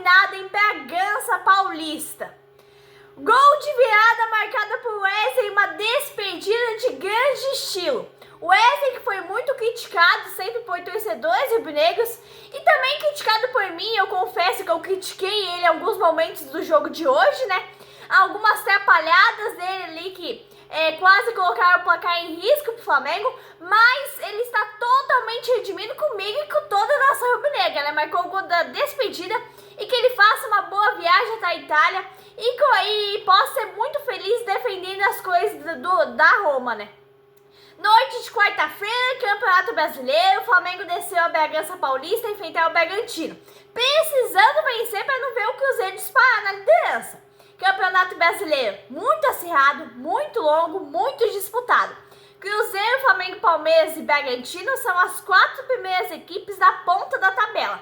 Iluminada em Bragança Paulista. Gol de virada marcada por Wesley em uma despedida de grande estilo. Wesley, que foi muito criticado sempre por torcedores rubro-negros e também criticado por mim. Eu confesso que eu critiquei ele em alguns momentos do jogo de hoje, né? Algumas atrapalhadas dele ali que quase colocaram o placar em risco pro Flamengo, mas ele está totalmente redimido comigo e com toda a nação rubro-negra, né? Marcou o gol da despedida e que ele faça uma boa viagem até a Itália e possa ser muito feliz defendendo as coisas da Roma, né? Noite de quarta-feira, Campeonato Brasileiro, o Flamengo desceu a Bragança Paulista e enfrentar o Bragantino, precisando vencer para não ver o Cruzeiro disparar na liderança. Campeonato Brasileiro muito acirrado, muito longo, muito disputado. Cruzeiro, Flamengo, Palmeiras e Bragantino são as 4 primeiras equipes da ponta da tabela.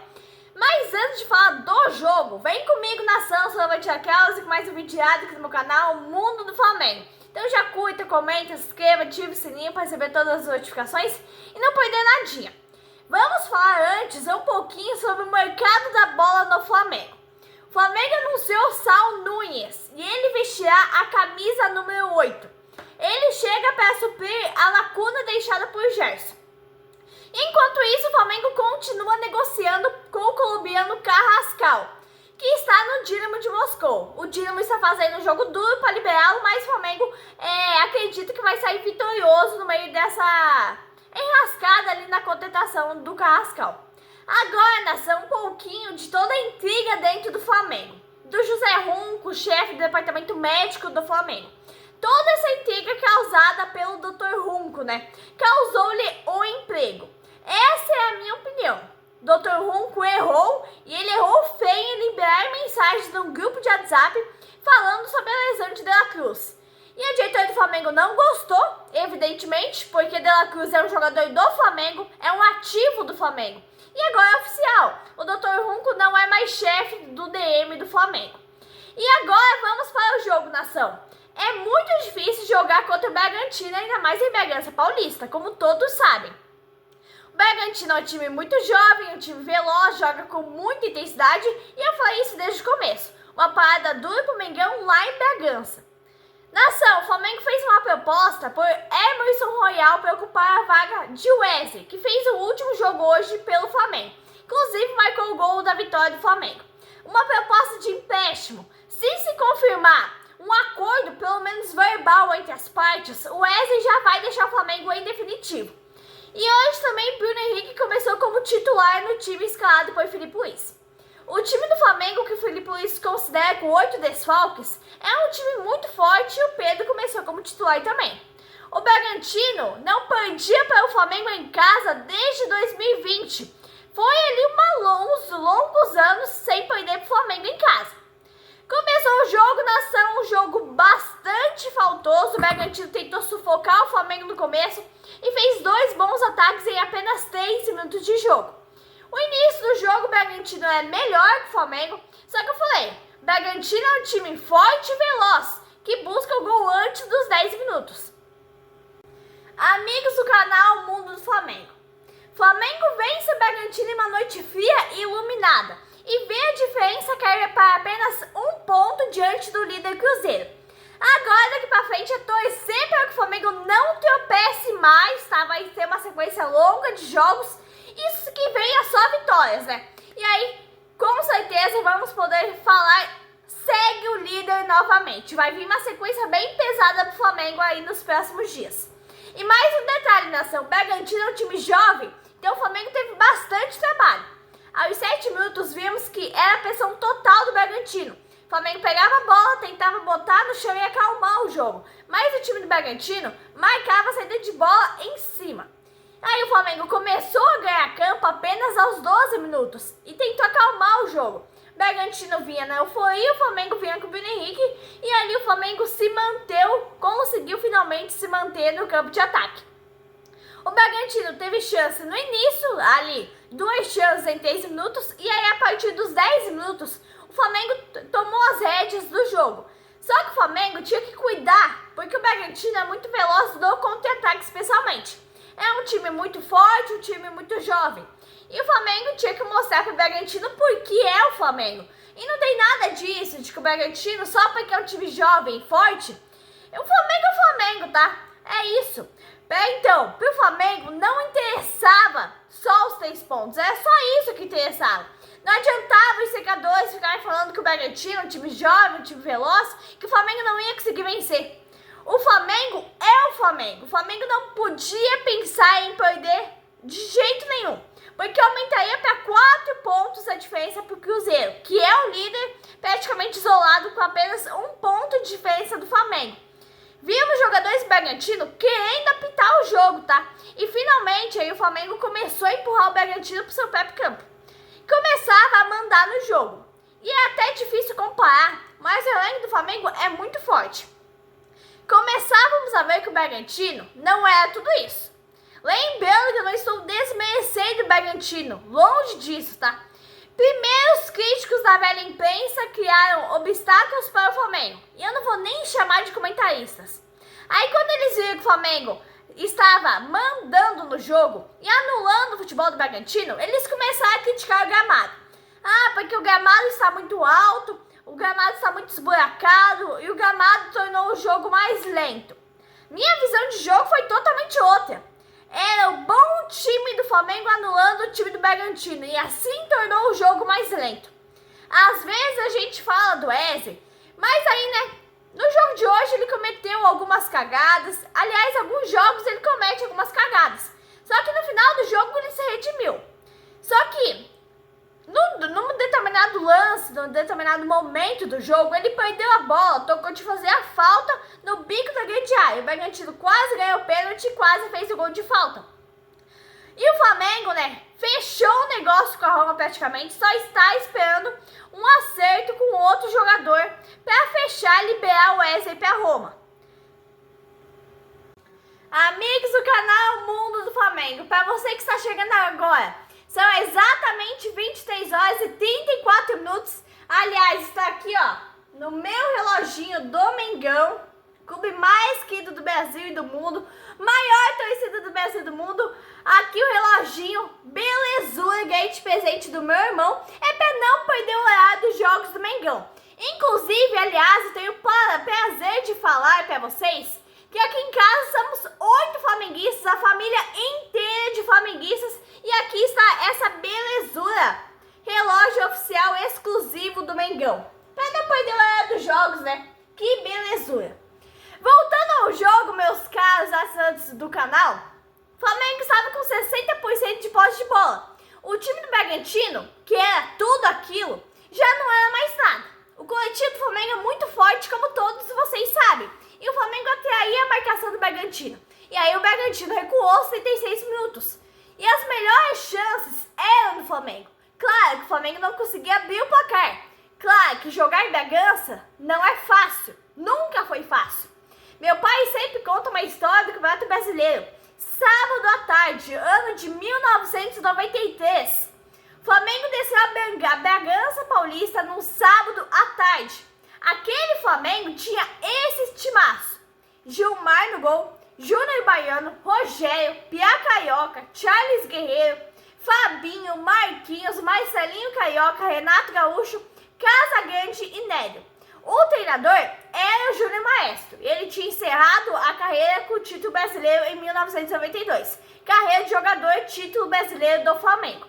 Mas antes de falar do jogo, vem comigo nação, sou a Valentina Claus e com mais um vídeo diário aqui no meu canal, Mundo do Flamengo. Então já curta, comenta, se inscreva, ative o sininho para receber todas as notificações e não perder nadinha. Vamos falar antes um pouquinho sobre o mercado da bola no Flamengo. O Flamengo anunciou Saul Nunes e ele vestirá a camisa número 8. Ele chega para suprir a lacuna deixada por Gerson. Enquanto isso, o Flamengo continua negociando com o colombiano Carrascal, que está no Dinamo de Moscou. O Dinamo está fazendo um jogo duro para liberá-lo, mas o Flamengo acredita que vai sair vitorioso no meio dessa enrascada ali na contratação do Carrascal. Agora, nação, um pouquinho de toda a intriga dentro do Flamengo. Do José Runco, chefe do departamento médico do Flamengo. Toda essa intriga causada pelo Dr. Runco, né? Causou-lhe o emprego. Essa é a minha opinião. Dr. Runco errou e ele errou feio em liberar mensagens num grupo de WhatsApp falando sobre a lesão de De La Cruz. E a diretora do Flamengo não gostou, evidentemente, porque De La Cruz é um jogador do Flamengo, é um ativo do Flamengo. E agora é oficial, o Dr. Runco não é mais chefe do DM do Flamengo. E agora vamos para o jogo, nação. É muito difícil jogar contra o Bragantino, ainda mais em Bragança Paulista, como todos sabem. O Bragantino é um time muito jovem, um time veloz, joga com muita intensidade e eu falei isso desde o começo. Uma parada dura pro Mengão lá em Bragança. Nação, o Flamengo fez uma proposta por Emerson Royal para ocupar a vaga de Wesley, que fez o último jogo hoje pelo Flamengo. Inclusive marcou o gol da vitória do Flamengo. Uma proposta de empréstimo. Se confirmar um acordo, pelo menos verbal, entre as partes, o Wesley já vai deixar o Flamengo em definitivo. E hoje também Bruno Henrique começou como titular no time escalado por Filipe Luís. O time do Flamengo, que o Filipe Luís considera com 8 desfalques, é um time muito forte e o Pedro começou como titular também. O Bragantino não perdia para o Flamengo em casa desde 2020. Foi ali uns longos anos sem perder para o Flamengo em casa. Começou o jogo, nação, um jogo bastante faltoso. O Bragantino tentou sufocar o Flamengo no começo e fez 2 bons ataques em apenas 3 minutos de jogo. O início do jogo, o Bragantino é melhor que o Flamengo, só que eu falei, o Bragantino é um time forte e veloz, que busca o gol antes dos 10 minutos. Amigos do canal Mundo do Flamengo, Flamengo vence o Bragantino em uma noite fria e iluminada, e vê a diferença cair para apenas 1 ponto diante do líder Cruzeiro. Agora, daqui pra frente, é torcer para que o Flamengo não tropece mais, tá? Vai ter uma sequência longa de jogos. Isso que venha só vitórias, né? E aí, com certeza, vamos poder falar, segue o líder novamente. Vai vir uma sequência bem pesada pro Flamengo aí nos próximos dias. E mais um detalhe, nação, o Bragantino é um time jovem, então o Flamengo teve bastante trabalho. Aos 7 minutos, vimos que era a pressão total do Bragantino. O Flamengo pegava a bola, tentava botar no chão e acalmar o jogo. Mas o time do Bragantino marcava a saída de bola em cima. Aí o Flamengo começou a ganhar campo apenas aos 12 minutos e tentou acalmar o jogo. O Bragantino vinha na euforia, o Flamengo vinha com o Bruno Henrique e ali o Flamengo se manteve, conseguiu finalmente se manter no campo de ataque. O Bragantino teve chance no início, ali 2 chances em 3 minutos e aí a partir dos 10 minutos o Flamengo tomou as rédeas do jogo. Só que o Flamengo tinha que cuidar, porque o Bragantino é muito veloz no contra-ataque especialmente. É um time muito forte, um time muito jovem. E o Flamengo tinha que mostrar pro Bragantino porque é o Flamengo. E não tem nada disso, de que o Bragantino, só porque é um time jovem e forte, o Flamengo é o Flamengo, tá? É isso. Então, pro Flamengo não interessava só os 3 pontos, era só isso que interessava. Não adiantava os secadores ficarem falando que o Bragantino é um time jovem, um time veloz, que o Flamengo não ia conseguir vencer. O Flamengo é o Flamengo. O Flamengo não podia pensar em perder de jeito nenhum, porque aumentaria para 4 pontos a diferença para o Cruzeiro, que é o líder praticamente isolado com apenas 1 ponto de diferença do Flamengo. Vimos jogadores do Bragantino querendo apitar o jogo, tá? E finalmente aí o Flamengo começou a empurrar o Bragantino pro seu próprio campo. Começava a mandar no jogo. E é até difícil comparar, mas o elenco do Flamengo é muito forte. Começávamos a ver que o Bragantino não era tudo isso. Lembrando que eu não estou desmerecendo o Bragantino, longe disso, tá? Primeiro, os críticos da velha imprensa criaram obstáculos para o Flamengo. E eu não vou nem chamar de comentaristas. Aí quando eles viram que o Flamengo estava mandando no jogo e anulando o futebol do Bragantino, eles começaram a criticar o gramado. Ah, porque o gramado está muito alto, o gramado está muito esburacado e o gramado tornou o jogo mais lento. Minha visão de jogo foi totalmente outra. Era o bom time do Flamengo anulando o time do Bragantino e assim tornou o jogo mais lento. Às vezes a gente fala do Wesley, mas aí, né, no jogo de hoje ele cometeu algumas cagadas. Aliás, alguns jogos ele comete algumas cagadas. Só que no final do jogo ele se redimiu. Só que num determinado lance, num determinado momento do jogo, ele perdeu a bola, tocou de fazer a falta no bico da grande área. O Bragantino quase ganhou o pênalti e quase fez o gol de falta. E o Flamengo, né, fechou o negócio com a Roma praticamente, só está esperando um acerto com outro jogador para fechar e liberar o Wesley para Roma. Amigos do canal Mundo do Flamengo, para você que está chegando agora, são exatamente 23 horas e 34 minutos. Aliás, está aqui, ó, no meu reloginho do Mengão, clube mais querido do Brasil e do mundo, maior torcida do Brasil e do mundo. Aqui o reloginho, belezura, ganhei de presente do meu irmão. É para não perder o horário dos jogos do Mengão. Inclusive, aliás, eu tenho o prazer de falar para vocês que aqui em casa somos 8 flamenguistas, a família inteira de flamenguistas. E aqui está essa belezura, relógio oficial exclusivo do Mengão. Para não perder o horário dos jogos, né? Que belezura. Voltando ao jogo, meus caros assinantes do canal, o Flamengo estava com 60% de posse de bola. O time do Bragantino, que era tudo aquilo, já não era mais nada. O coletivo do Flamengo é muito forte, como todos vocês sabem. E o Flamengo atraía a marcação do Bragantino. E aí o Bragantino recuou 76 minutos. E as melhores chances eram do Flamengo. Claro que o Flamengo não conseguia abrir o placar. Claro que jogar em Bragança não é fácil. Nunca foi fácil. Meu pai sempre conta uma história do Campeonato Brasileiro. Sábado à tarde, ano de 1993. O Flamengo desceu a Bragança Paulista num sábado à tarde. Aquele Flamengo tinha esse timaço: Gilmar no gol, Júnior Baiano, Rogério, Pia Carioca, Charles Guerreiro, Fabinho, Marquinhos, Marcelinho Carioca, Renato Gaúcho, Casagrande e Nélio. O treinador era o Júnior Maestro. Ele tinha encerrado a carreira com o título brasileiro em 1992. Carreira de jogador, título brasileiro do Flamengo.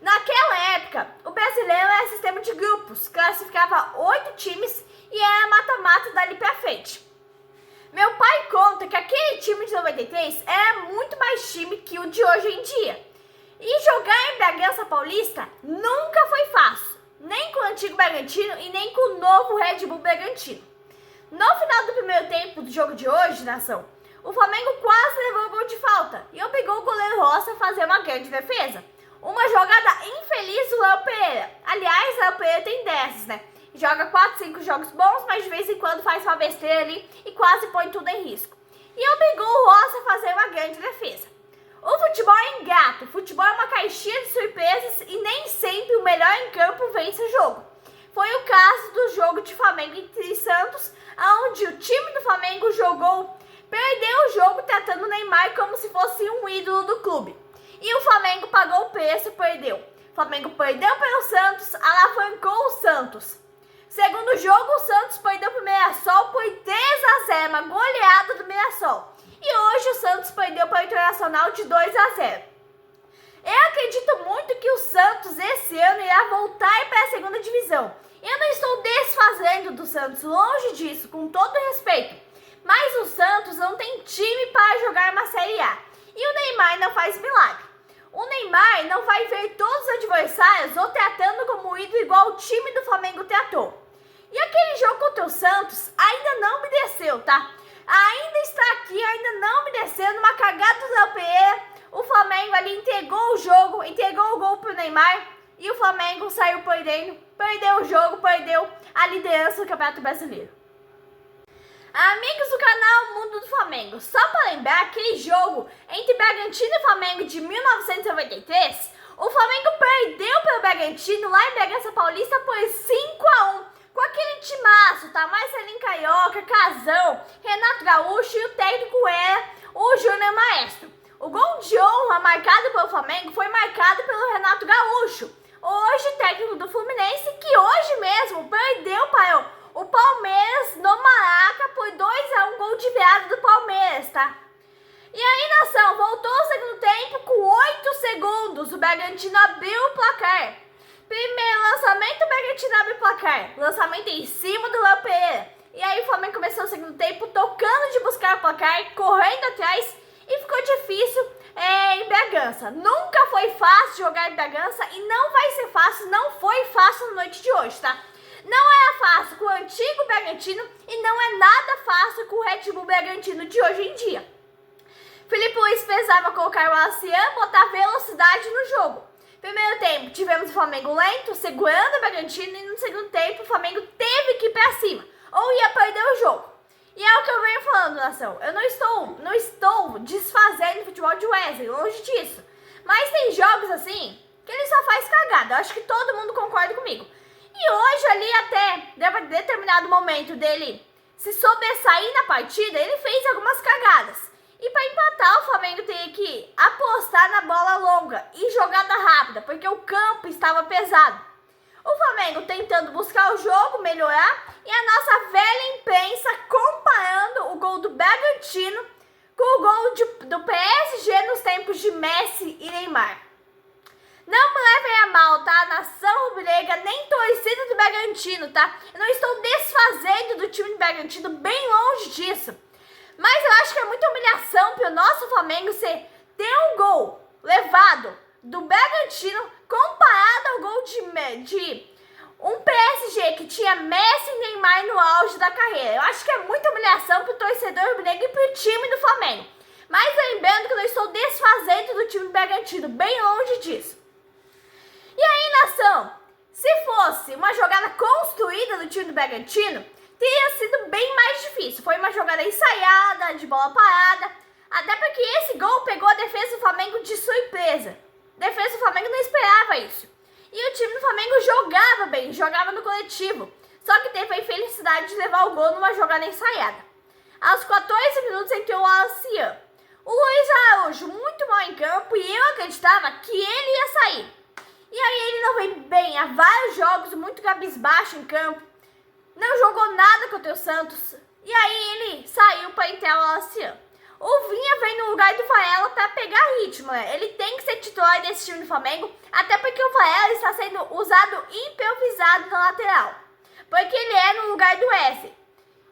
Naquela época, o brasileiro era sistema de grupos, classificava 8 times e era mata-mata dali pra frente. Meu pai conta que aquele time de 93 era muito mais time que o de hoje em dia. E jogar em Bragança Paulista nunca foi fácil, nem com o antigo Bragantino e nem com o novo Red Bull Bragantino. No final do primeiro tempo do jogo de hoje, nação, o Flamengo quase levou o gol de falta e obrigou o goleiro Roça a fazer uma grande defesa. Uma jogada infeliz do Léo Pereira. Aliás, o Léo Pereira tem dessas, né? Joga 4, 5 jogos bons, mas de vez em quando faz uma besteira ali e quase põe tudo em risco. E obrigou o Roça a fazer uma grande defesa. O futebol é ingrato, o futebol é uma caixinha de surpresas e nem sempre o melhor em campo vence o jogo. Foi o caso do jogo de Flamengo e Santos, onde o time do Flamengo perdeu o jogo tratando o Neymar como se fosse um ídolo do clube. E o Flamengo pagou o preço, perdeu. O Flamengo perdeu pelo Santos, alavancou o Santos. Segundo jogo, o Santos perdeu pro Mirassol por 3-0, uma goleada do Mirassol. E hoje o Santos perdeu para o Internacional de 2-0. Eu acredito muito que o Santos esse ano irá voltar para a segunda divisão. Eu não estou desfazendo do Santos, longe disso, com todo respeito. Mas o Santos não tem time para jogar uma Série A. E o Neymar não faz milagre. O Neymar não vai ver todos os adversários ou tratando como ídolo igual o time do Flamengo tratou. E aquele jogo contra o Santos ainda não me desceu, tá? Ainda está aqui, ainda não me desceu, numa cagada do Léo Pereira. O Flamengo ali entregou o jogo, entregou o gol pro Neymar e o Flamengo saiu perdendo, perdeu o jogo, perdeu a liderança do Campeonato Brasileiro. Amigos do canal Mundo do Flamengo, só para lembrar, aquele jogo entre Bragantino e Flamengo de 1993, o Flamengo perdeu pelo Bragantino lá em Bragança Paulista por 5-1, com aquele timaço, tá? Marcelinho Carioca, Casão, Renato Gaúcho e o técnico era o Júnior Maestro. O gol de honra marcado pelo Flamengo foi marcado pelo Renato Gaúcho, hoje técnico do Fluminense, que hoje mesmo perdeu para o Palmeiras no Maraca por 2-1, gol de virada do Palmeiras, tá? E aí, nação, voltou o segundo tempo com 8 segundos, o Bragantino abriu o placar. Primeiro lançamento, o Bragantino abre o placar, lançamento em cima do Léo Pereira. E aí o Flamengo começou o segundo tempo tocando de buscar o placar, correndo atrás, e ficou difícil em Bragança. Nunca foi fácil jogar em Bragança e não vai ser fácil, não foi fácil na noite de hoje, tá? Não era fácil com o antigo Bragantino e não é nada fácil com o Red Bull Bragantino de hoje em dia. Felipe Luiz precisava colocar o Acian, botar velocidade no jogo. Primeiro tempo, tivemos o Flamengo lento, segurando o Bragantino, e no segundo tempo o Flamengo teve que ir pra cima, ou ia perder o jogo. E é o que eu venho falando, nação. Eu não estou desfazendo o futebol de Wesley, longe disso. Mas tem jogos assim que ele só faz cagada. Eu acho que todo mundo concorda comigo. E hoje ali até determinado momento dele se sobressair na partida, ele fez algumas cagadas. E para empatar, o Flamengo teria que apostar na bola longa e jogada rápida, porque o campo estava pesado. O Flamengo tentando buscar o jogo, melhorar, e a nossa velha imprensa comparando o gol do Bragantino com o gol do PSG nos tempos de Messi e Neymar. Não me levem a mal, tá? Nação rubro-negra, nem torcida do Bragantino, tá? Eu não estou desfazendo do time do Bragantino, bem longe disso. Mas eu acho que é muita humilhação para o nosso Flamengo ter um gol levado do Bragantino comparado ao gol de um PSG que tinha Messi e Neymar no auge da carreira. Eu acho que é muita humilhação para o torcedor rubro-negro e para o time do Flamengo. Mas lembrando que eu não estou desfazendo do time do Bragantino, bem longe disso. E aí, nação, se fosse uma jogada construída do time do Bragantino, teria sido bem mais difícil. Foi uma jogada ensaiada, de bola parada, até porque esse gol pegou a defesa do Flamengo de surpresa. A defesa do Flamengo não esperava isso. E o time do Flamengo jogava bem, jogava no coletivo. Só que teve a infelicidade de levar o gol numa jogada ensaiada. Aos 14 minutos entrou o Acian. O Luiz Araújo muito mal em campo e eu acreditava que ele ia sair. E aí ele não vem bem há vários jogos, muito cabisbaixo em campo. Não jogou nada contra o Santos. E aí ele saiu para entrar o Acian. O Vinha vem no lugar do Varela para pegar ritmo, né? Ele tem que ser titular desse time do Flamengo, até porque o Varela está sendo usado improvisado na lateral, porque ele é no lugar do Wesley.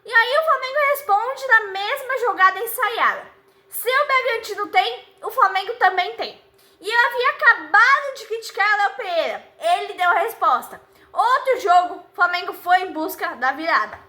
E aí o Flamengo responde na mesma jogada ensaiada. Se o Bragantino tem, o Flamengo também tem. E eu havia acabado de criticar o Léo Pereira. Ele deu a resposta. Outro jogo, o Flamengo foi em busca da virada.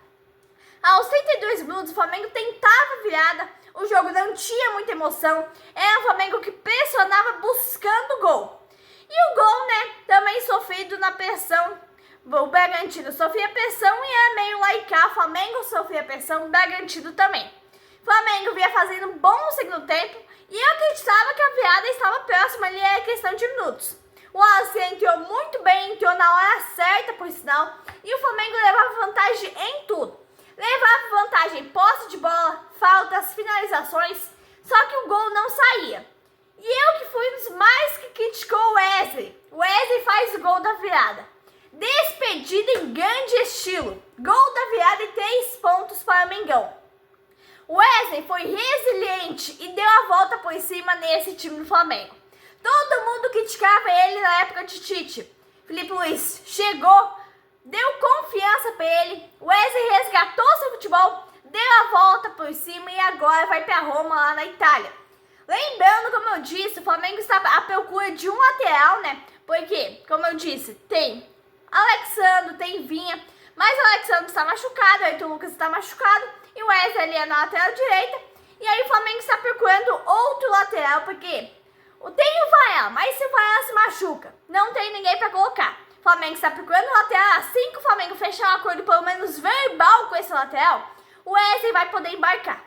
Aos 32 minutos, o Flamengo tentava a virada. O jogo não tinha muita emoção. Era o Flamengo que pressionava buscando o gol. E o gol, né, também sofrido na pressão. O Bragantino sofria pressão e era meio laicar. O Flamengo sofria pressão, o Bragantino também. O Flamengo vinha fazendo um bom segundo tempo. E eu acreditava que a virada estava próxima, ali era questão de minutos. O Acian entrou muito bem, entrou na hora certa, por sinal. E o Flamengo levava vantagem em tudo. Levava vantagem em posse de bola, faltas, finalizações. Só que o gol não saía. E eu que fui um dos mais criticou o Wesley. O Wesley faz o gol da virada. Despedida em grande estilo. Gol da virada e 3 pontos para o Mengão. O Wesley foi resiliente e deu a volta por cima nesse time do Flamengo. Todo mundo criticava ele na época de Tite. Felipe Luiz chegou, deu confiança para ele. O Wesley resgatou seu futebol, deu a volta por cima e agora vai para Roma, lá na Itália. Lembrando, como eu disse, o Flamengo está à procura de um lateral, né? Porque, como eu disse, tem Alexandre, tem Vinha, mas o Alexandre está machucado, o Ayrton Lucas está machucado e o Wesley ali é na lateral direita. E aí o Flamengo está procurando outro lateral, porque tem o Vaia, mas se o Vaia se machuca, não tem ninguém para colocar. O Flamengo está procurando um lateral. Assim que o Flamengo fechar um acordo pelo menos verbal com esse lateral, o Wesley vai poder embarcar.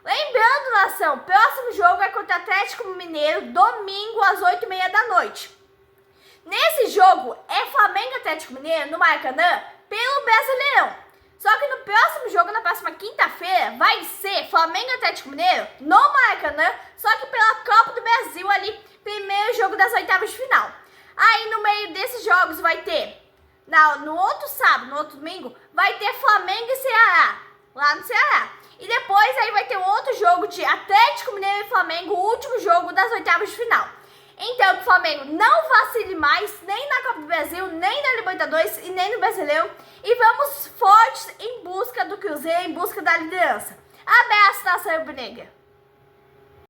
Lembrando, nação, próximo jogo é contra o Atlético Mineiro, domingo às 8h30 da noite. Nesse jogo é Flamengo e Atlético Mineiro no Maracanã pelo Brasileirão. Só que no próximo jogo, na próxima quinta-feira, vai ser Flamengo e Atlético Mineiro no Maracanã, só que pela Copa do Brasil ali, primeiro jogo das oitavas de final. Aí no meio desses jogos vai ter, no outro sábado, no outro domingo, vai ter Flamengo e Ceará, lá no Ceará. E depois aí vai ter outro jogo de Atlético Mineiro e Flamengo, o último jogo das oitavas de final. Então que o Flamengo não vacile mais, nem na Copa do Brasil, nem na Libertadores e nem no Brasileiro. E vamos fortes em busca do Cruzeiro, em busca da liderança. Abraço, nação rubro-negra!